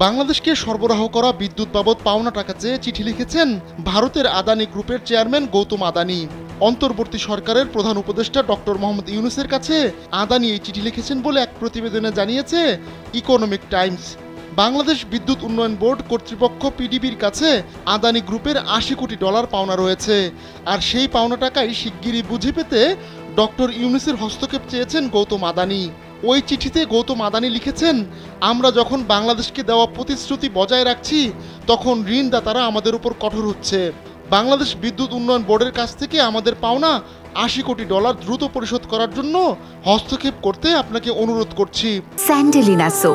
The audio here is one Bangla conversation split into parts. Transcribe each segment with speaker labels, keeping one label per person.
Speaker 1: বাংলাদেশকে সরবরাহ করা বিদ্যুৎ বাবদ পাওনা টাকা চেয়ে চিঠি লিখেছেন ভারতের আদানি গ্রুপের চেয়ারম্যান গৌতম আদানি। অন্তর্বর্তী সরকারের প্রধান উপদেষ্টা ডক্টর মোহাম্মদ ইউনূসের কাছে আদানি এই চিঠি লিখেছেন বলে এক প্রতিবেদনে জানিয়েছে ইকোনমিক টাইমস। বাংলাদেশ বিদ্যুৎ উন্নয়ন বোর্ড কর্তৃপক্ষ পিডিবির কাছে আদানি গ্রুপের ৮০ কোটি ডলার পাওনা রয়েছে, আর সেই পাওনা টাকাই শিগগিরই বুঝে পেতে ডক্টর ইউনূসের হস্তক্ষেপ চেয়েছেন গৌতম আদানি। ওই চিঠিতে গৌতম আদানি লিখেছেন, আমরা যখন বাংলাদেশকে দেওয়া প্রতিশ্রুতি বজায় রাখছি তখন ঋণদাতারা আমাদের উপর কঠোর হচ্ছে। বাংলাদেশ বিদ্যুৎ উন্নয়ন বোর্ডের কাছ থেকে আমাদের পাওনা ৮০ কোটি ডলার দ্রুত পরিশোধ করার জন্য হস্তক্ষেপ করতে আপনাকে অনুরোধ করছি।
Speaker 2: স্যান্ডেলিনা সো,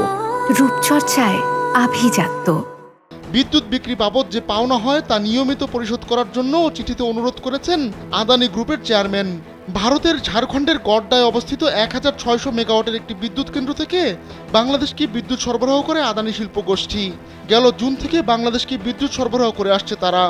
Speaker 2: রূপচর্চায় আভিজাত্য।
Speaker 1: বিদ্যুৎ বিক্রি বাবদ যে পাওনা হয় তা নিয়মিত পরিশোধ করার জন্য চিঠিতে অনুরোধ করেছেন আদানি গ্রুপের চেয়ারম্যান। ভারতের ঝাড়খণ্ডের গড্ডায় অবস্থিত ১৬০০ মেগাওয়াটের একটি বিদ্যুৎ কেন্দ্র থেকে বাংলাদেশকে বিদ্যুৎ সরবরাহ করে আদানি শিল্প গোষ্ঠী। গেল জুন থেকে বাংলাদেশকে বিদ্যুৎ সরবরাহ করে আসছে তারা।